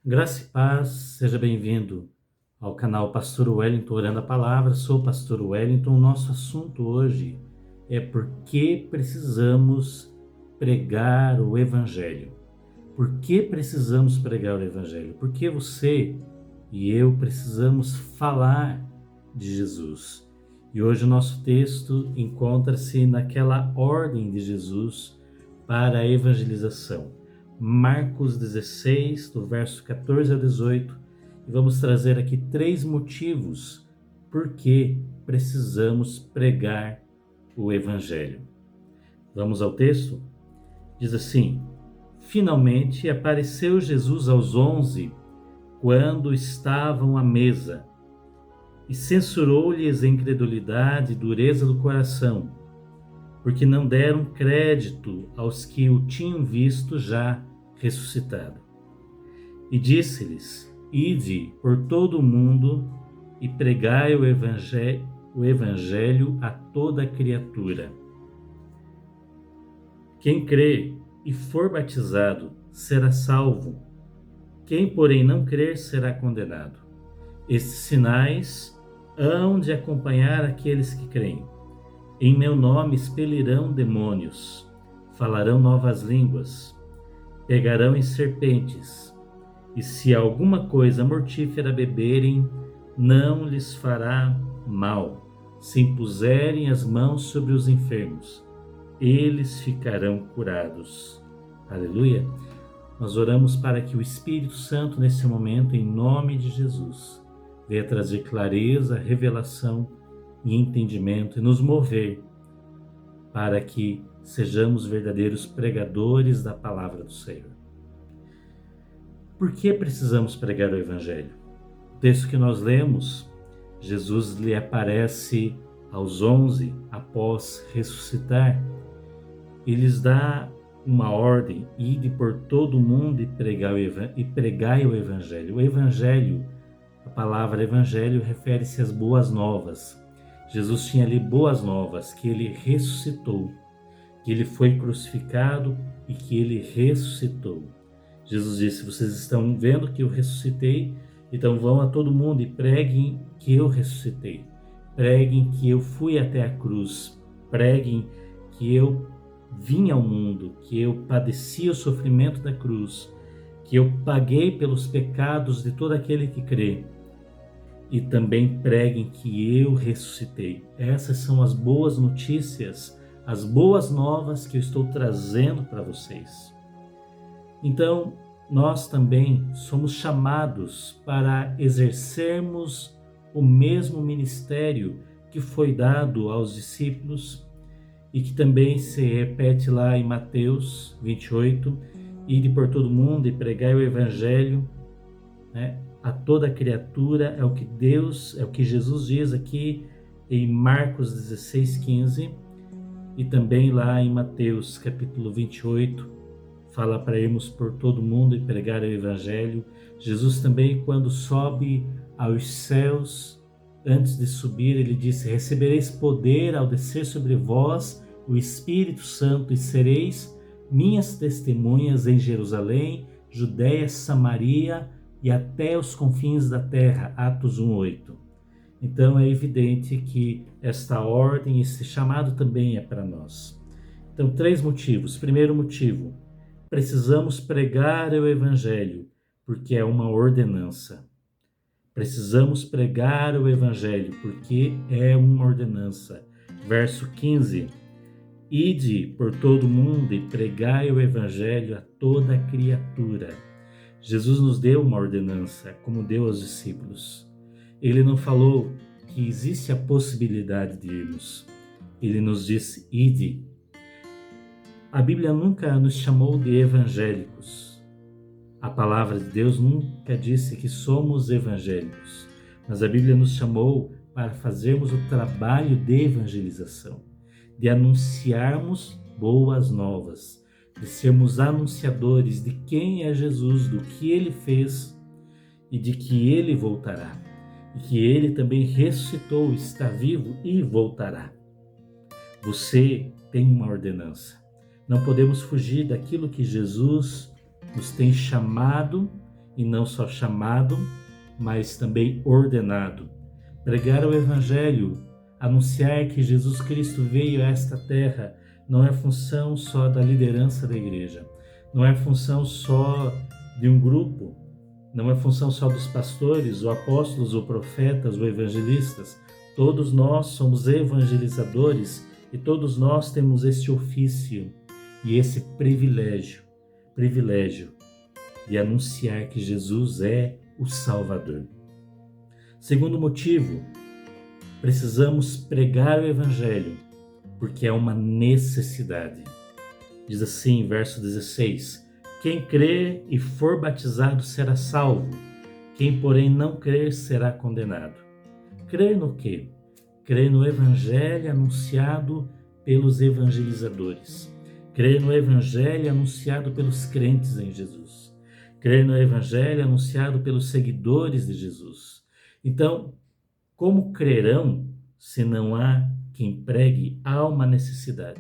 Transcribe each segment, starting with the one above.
Graça e paz, seja bem-vindo ao canal Pastor Wellington Orando a Palavra. Sou o Pastor Wellington. O nosso assunto hoje é por que precisamos pregar o Evangelho. Por que precisamos pregar o Evangelho? Porque você e eu precisamos falar de Jesus. E hoje o nosso texto encontra-se naquela ordem de Jesus para a evangelização. Marcos 16, do verso 14 a 18, e vamos trazer aqui 3 motivos por que precisamos pregar o Evangelho. Vamos ao texto? Diz assim: Finalmente apareceu Jesus aos 11, quando estavam à mesa, e censurou-lhes a incredulidade e dureza do coração, porque não deram crédito aos que o tinham visto já ressuscitado. E disse-lhes: Ide por todo o mundo e pregai o evangelho a toda criatura. Quem crê e for batizado será salvo. Quem, porém, não crer será condenado. Estes sinais hão de acompanhar aqueles que creem. Em meu nome expelirão demônios, falarão novas línguas, pegarão em serpentes, e se alguma coisa mortífera beberem, não lhes fará mal. Se impuserem as mãos sobre os enfermos, eles ficarão curados. Aleluia! Nós oramos para que o Espírito Santo, nesse momento, em nome de Jesus, venha trazer clareza, revelação e entendimento e nos mover para que sejamos verdadeiros pregadores da palavra do Senhor. Por que precisamos pregar o Evangelho? O texto que nós lemos, Jesus lhe aparece aos 11 após ressuscitar e lhes dá uma ordem: ide por todo o mundo e pregai o Evangelho. O Evangelho, a palavra Evangelho, refere-se às boas novas. Jesus tinha ali boas novas, que ele ressuscitou, que ele foi crucificado e que ele ressuscitou. Jesus disse: vocês estão vendo que eu ressuscitei, então vão a todo mundo e preguem que eu ressuscitei. Preguem que eu fui até a cruz. Preguem que eu vim ao mundo, que eu padeci o sofrimento da cruz, que eu paguei pelos pecados de todo aquele que crê. E também preguem que eu ressuscitei. Essas são as boas notícias, as boas novas que eu estou trazendo para vocês. Então, nós também somos chamados para exercermos o mesmo ministério que foi dado aos discípulos e que também se repete lá em Mateus 28, ide por todo mundo e pregai o Evangelho, né, a toda criatura, é o que Jesus diz aqui em Marcos 16, 15, e também lá em Mateus capítulo 28, fala para irmos por todo mundo e pregar o Evangelho. Jesus também, quando sobe aos céus, antes de subir, ele disse: recebereis poder ao descer sobre vós o Espírito Santo e sereis minhas testemunhas em Jerusalém, Judéia, Samaria e até os confins da terra. Atos 1:8. Então é evidente que esta ordem, esse chamado também é para nós. Então, 3 motivos. Primeiro motivo: precisamos pregar o Evangelho, porque é uma ordenança. Precisamos pregar o Evangelho, porque é uma ordenança. Verso 15: Ide por todo o mundo e pregai o Evangelho a toda criatura. Jesus nos deu uma ordenança, como deu aos discípulos. Ele não falou que existe a possibilidade de irmos. Ele nos disse: ide. A Bíblia nunca nos chamou de evangélicos. A palavra de Deus nunca disse que somos evangélicos, mas a Bíblia nos chamou para fazermos o trabalho de evangelização, de anunciarmos boas novas, de sermos anunciadores de quem é Jesus, do que ele fez e de que ele voltará, e que ele também ressuscitou, está vivo e voltará. Você tem uma ordenança. Não podemos fugir daquilo que Jesus nos tem chamado e não só chamado, mas também ordenado. Pregar o Evangelho, anunciar que Jesus Cristo veio a esta terra, não é função só da liderança da igreja, não é função só de um grupo, não é função só dos pastores, ou apóstolos, ou profetas, ou evangelistas. Todos nós somos evangelizadores e todos nós temos esse ofício e esse privilégio de anunciar que Jesus é o Salvador. Segundo motivo, precisamos pregar o Evangelho, porque é uma necessidade. Diz assim, verso 16: quem crer e for batizado será salvo, quem porém não crer será condenado. Crer no quê? Crer no Evangelho anunciado pelos evangelizadores. Crer no Evangelho anunciado pelos crentes em Jesus. Crer no Evangelho anunciado pelos seguidores de Jesus. Então, como crerão se não há quem pregue? Há uma necessidade.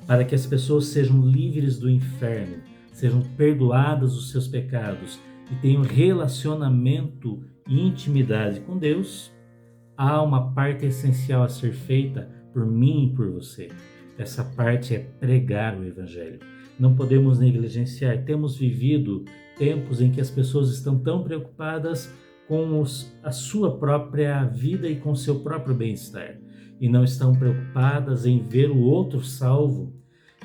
Para que as pessoas sejam livres do inferno, sejam perdoadas os seus pecados e tenham relacionamento e intimidade com Deus, há uma parte essencial a ser feita por mim e por você. Essa parte é pregar o Evangelho. Não podemos negligenciar. Temos vivido tempos em que as pessoas estão tão preocupadas com a sua própria vida e com o seu próprio bem-estar, e não estão preocupadas em ver o outro salvo,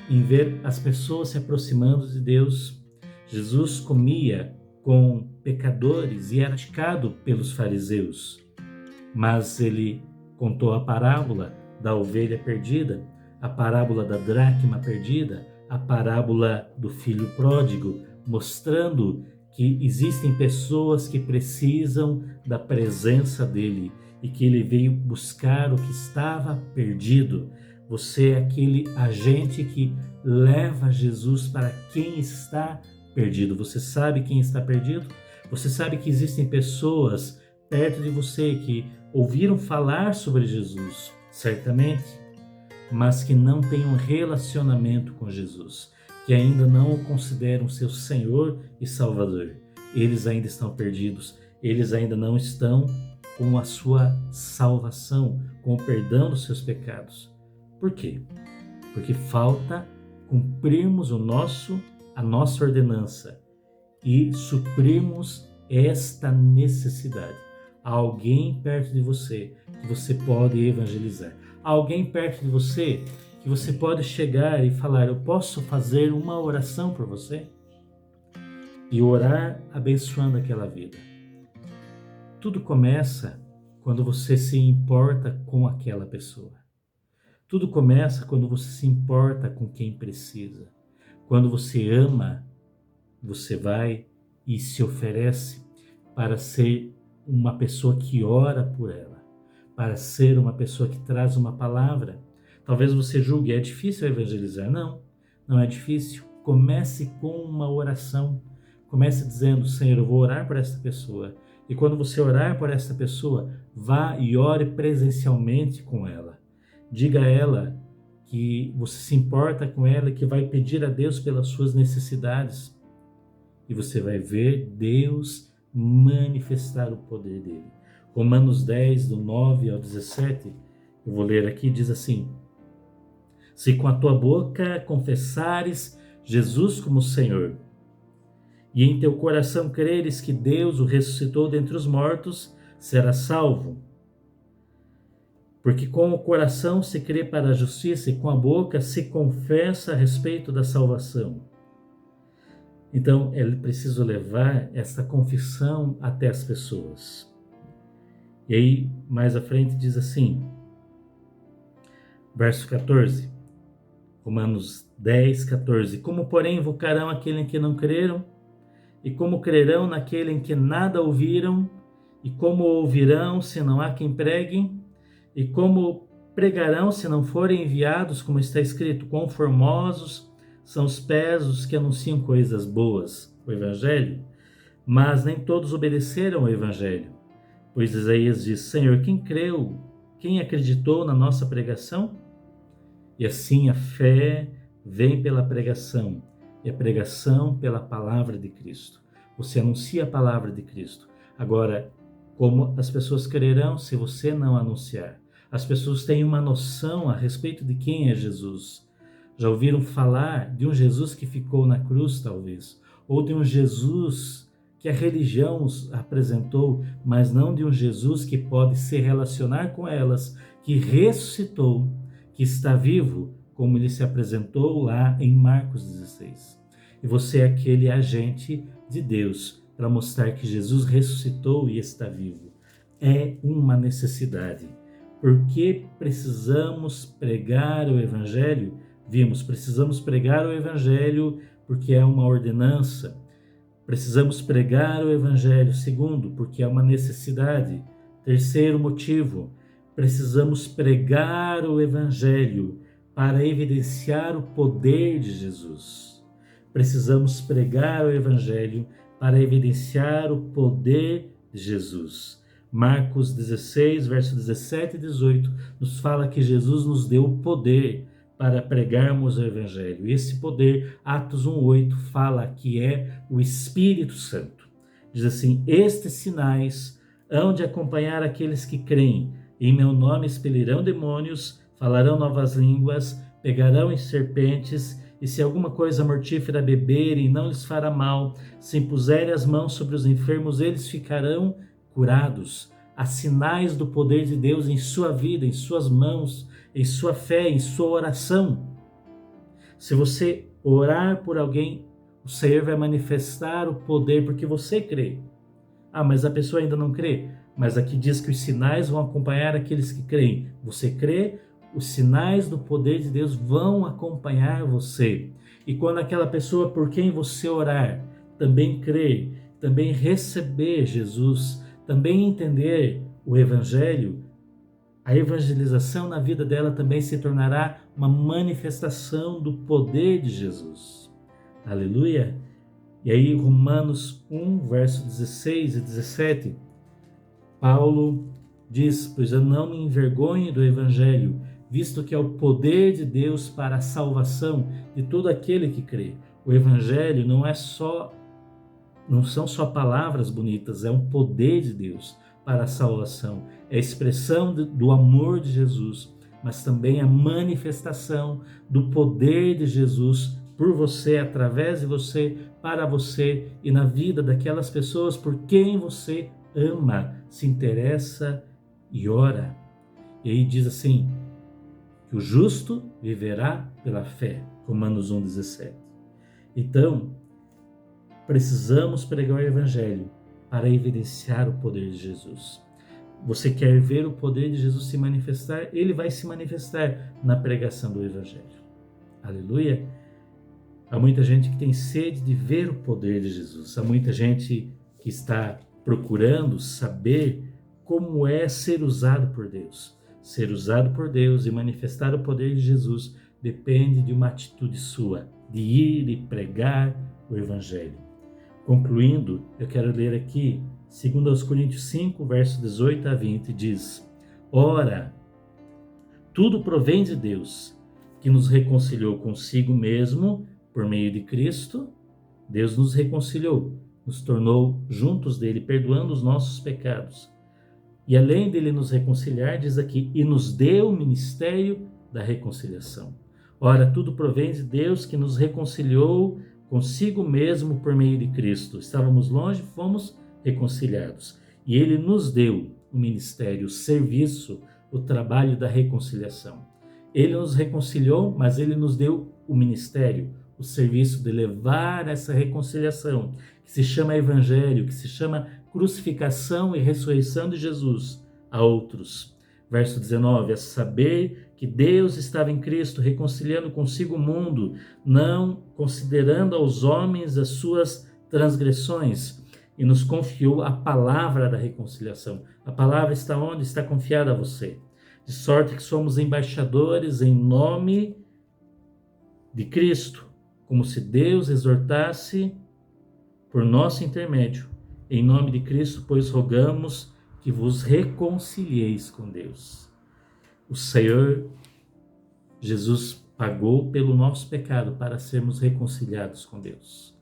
em ver as pessoas se aproximando de Deus. Jesus comia com pecadores e era criticado pelos fariseus, mas ele contou a parábola da ovelha perdida, a parábola da dracma perdida, a parábola do filho pródigo, mostrando que existem pessoas que precisam da presença dele e que ele veio buscar o que estava perdido. Você é aquele agente que leva Jesus para quem está perdido. Você sabe quem está perdido? Você sabe que existem pessoas perto de você que ouviram falar sobre Jesus, certamente, mas que não têm um relacionamento com Jesus, que ainda não o consideram seu Senhor e Salvador. Eles ainda estão perdidos, eles ainda não estão com a sua salvação, com o perdão dos seus pecados. Por quê? Porque falta cumprirmos a nossa ordenança e suprirmos esta necessidade. Há alguém perto de você que você pode evangelizar. Há alguém perto de você que você pode chegar e falar: eu posso fazer uma oração por você? E orar abençoando aquela vida. Tudo começa quando você se importa com aquela pessoa. Tudo começa quando você se importa com quem precisa. Quando você ama, você vai e se oferece para ser uma pessoa que ora por ela, para ser uma pessoa que traz uma palavra. Talvez você julgue, é difícil evangelizar. Não, não é difícil. Comece com uma oração. Comece dizendo: Senhor, eu vou orar por esta pessoa. E quando você orar por esta pessoa, vá e ore presencialmente com ela. Diga a ela que você se importa com ela e que vai pedir a Deus pelas suas necessidades. E você vai ver Deus manifestar o poder dele. Romanos 10, do 9 ao 17, eu vou ler aqui, diz assim: se com a tua boca confessares Jesus como Senhor, e em teu coração creres que Deus o ressuscitou dentre os mortos, serás salvo. Porque com o coração se crê para a justiça e com a boca se confessa a respeito da salvação. Então, é preciso levar essa confissão até as pessoas. E aí, mais à frente, diz assim, verso 14, Romanos 10, 14. Como, porém, invocarão aquele em que não creram? E como crerão naquele em que nada ouviram? E como ouvirão se não há quem pregue? E como pregarão se não forem enviados, como está escrito: quão formosos são os pés dos que anunciam coisas boas, o Evangelho? Mas nem todos obedeceram ao Evangelho. Pois Isaías diz: Senhor, quem creu? Quem acreditou na nossa pregação? E assim a fé vem pela pregação, e a pregação pela palavra de Cristo. você anuncia a palavra de Cristo. Agora, como as pessoas crerão se você não anunciar? As pessoas têm uma noção a respeito de quem é Jesus. Já ouviram falar de um Jesus que ficou na cruz, talvez, ou de um Jesus que a religião os apresentou, mas não de um Jesus que pode se relacionar com elas, que ressuscitou, que está vivo, como ele se apresentou lá em Marcos 16. E você é aquele agente de Deus para mostrar que Jesus ressuscitou e está vivo. É uma necessidade. Porque precisamos pregar o Evangelho? Vimos, precisamos pregar o Evangelho porque é uma ordenança. Precisamos pregar o Evangelho. Segundo, porque é uma necessidade. Terceiro motivo, precisamos pregar o Evangelho para evidenciar o poder de Jesus. Precisamos pregar o Evangelho para evidenciar o poder de Jesus. Marcos 16, verso 17 e 18, nos fala que Jesus nos deu o poder para pregarmos o Evangelho. E esse poder, Atos 1,8, fala que é o Espírito Santo. Diz assim: estes sinais hão de acompanhar aqueles que creem. Em meu nome expelirão demônios, falarão novas línguas, pegarão em serpentes, e se alguma coisa mortífera beberem, não lhes fará mal. Se impuserem as mãos sobre os enfermos, eles ficarão curados. Há sinais do poder de Deus em sua vida, em suas mãos, em sua fé, em sua oração. Se você orar por alguém, o Senhor vai manifestar o poder porque você crê. Ah, mas a pessoa ainda não crê. Mas aqui diz que os sinais vão acompanhar aqueles que creem. Você crê? Os sinais do poder de Deus vão acompanhar você. E quando aquela pessoa por quem você orar também crer, também receber Jesus, também entender o Evangelho, a evangelização na vida dela também se tornará uma manifestação do poder de Jesus. Aleluia! E aí, Romanos 1, verso 16 e 17, Paulo diz: pois eu não me envergonho do Evangelho, visto que é o poder de Deus para a salvação de todo aquele que crê. O Evangelho não são só palavras bonitas, é um poder de Deus para a salvação. É a expressão do amor de Jesus, mas também a manifestação do poder de Jesus por você, através de você, para você e na vida daquelas pessoas por quem você ama, se interessa e ora. E aí diz assim, que o justo viverá pela fé, Romanos 1,17. Então, precisamos pregar o Evangelho para evidenciar o poder de Jesus. Você quer ver o poder de Jesus se manifestar? Ele vai se manifestar na pregação do Evangelho. Aleluia! Há muita gente que tem sede de ver o poder de Jesus. Há muita gente que está procurando saber como é ser usado por Deus. Ser usado por Deus e manifestar o poder de Jesus depende de uma atitude sua, de ir e pregar o Evangelho. Concluindo, eu quero ler aqui 2 Coríntios 5, verso 18 a 20, diz: ora, tudo provém de Deus, que nos reconciliou consigo mesmo por meio de Cristo. Deus nos reconciliou, nos tornou juntos dele, perdoando os nossos pecados. E além dele nos reconciliar, diz aqui, e nos deu o ministério da reconciliação. Ora, tudo provém de Deus, que nos reconciliou consigo mesmo por meio de Cristo. Estávamos longe, fomos reconciliados. E ele nos deu o ministério, o serviço, o trabalho da reconciliação. Ele nos reconciliou, mas ele nos deu o ministério, o serviço de levar essa reconciliação, que se chama Evangelho, que se chama crucificação e ressurreição de Jesus, a outros. Verso 19, a saber que Deus estava em Cristo reconciliando consigo o mundo, não considerando aos homens as suas transgressões, e nos confiou a palavra da reconciliação. A palavra está onde? Está confiada a você. De sorte que somos embaixadores em nome de Cristo, como se Deus exortasse por nosso intermédio. Em nome de Cristo, pois rogamos que vos reconcilieis com Deus. O Senhor Jesus pagou pelo nosso pecado para sermos reconciliados com Deus.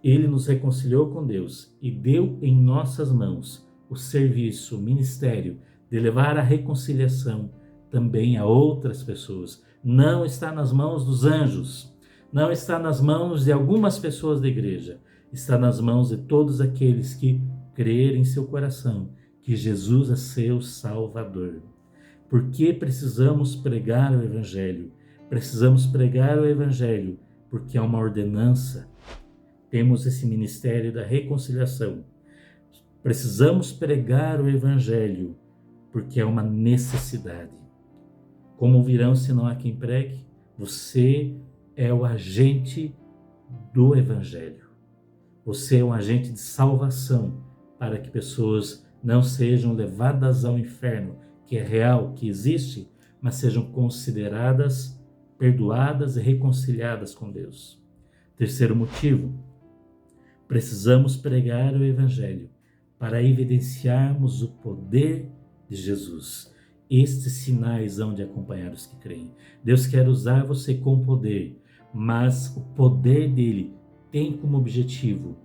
Ele nos reconciliou com Deus e deu em nossas mãos o serviço, o ministério de levar a reconciliação também a outras pessoas. Não está nas mãos dos anjos, não está nas mãos de algumas pessoas da igreja, está nas mãos de todos aqueles que crerem em seu coração que Jesus é seu Salvador. Por que precisamos pregar o Evangelho? Precisamos pregar o Evangelho porque é uma ordenança. Temos esse ministério da reconciliação. Precisamos pregar o Evangelho porque é uma necessidade. Como virão se não há quem pregue? Você é o agente do Evangelho. Você é um agente de salvação para que pessoas não sejam levadas ao inferno, que é real, que existe, mas sejam consideradas, perdoadas e reconciliadas com Deus. Terceiro motivo, precisamos pregar o Evangelho para evidenciarmos o poder de Jesus. Estes sinais hão de acompanhar os que creem. Deus quer usar você com poder, mas o poder dele tem como objetivo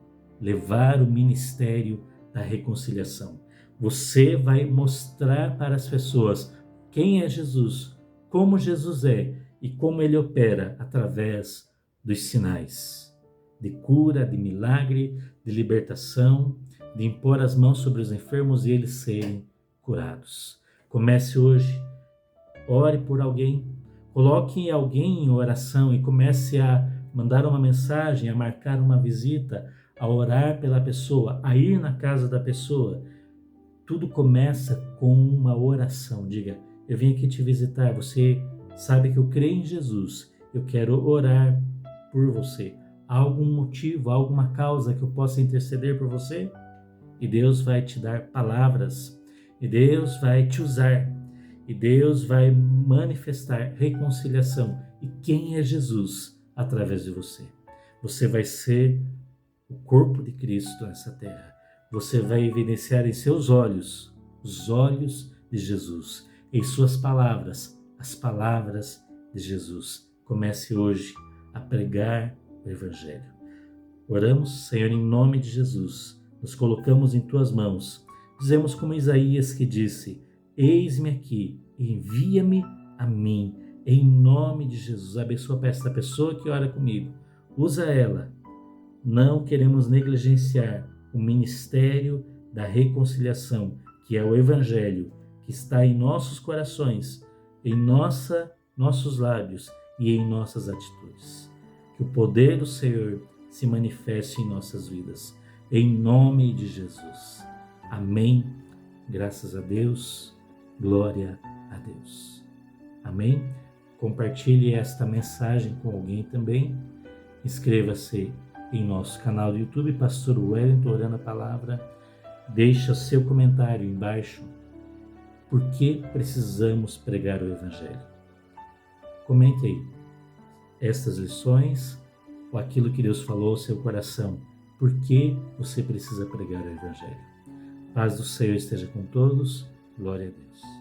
levar o ministério da reconciliação. Você vai mostrar para as pessoas quem é Jesus, como Jesus é e como ele opera através dos sinais de cura, de milagre, de libertação, de impor as mãos sobre os enfermos e eles serem curados. Comece hoje, ore por alguém, coloque alguém em oração e comece a mandar uma mensagem, a marcar uma visita, a orar pela pessoa, a ir na casa da pessoa. Tudo começa com uma oração. Diga, eu vim aqui te visitar, você sabe que eu creio em Jesus, eu quero orar por você. Há algum motivo, há alguma causa que eu possa interceder por você? E Deus vai te dar palavras, e Deus vai te usar, e Deus vai manifestar reconciliação. E quem é Jesus através de você? Você vai ser o corpo de Cristo nessa terra. Você vai evidenciar em seus olhos, os olhos de Jesus, em suas palavras, as palavras de Jesus. Comece hoje a pregar o Evangelho. Oramos, Senhor, em nome de Jesus, nos colocamos em tuas mãos. Dizemos como Isaías que disse, eis-me aqui, envia-me a mim, em nome de Jesus. Abençoa esta pessoa que ora comigo, usa ela. Não queremos negligenciar o ministério da reconciliação, que é o Evangelho, que está em nossos corações, em nossos lábios e em nossas atitudes. Que o poder do Senhor se manifeste em nossas vidas, em nome de Jesus. Amém. Graças a Deus. Glória a Deus. Amém. Compartilhe esta mensagem com alguém também. Inscreva-se em nosso canal do YouTube, Pastor Wellington Orando a Palavra. Deixa seu comentário embaixo. Por que precisamos pregar o Evangelho? Comente aí estas lições ou aquilo que Deus falou ao seu coração. Por que você precisa pregar o Evangelho? Paz do Senhor esteja com todos. Glória a Deus.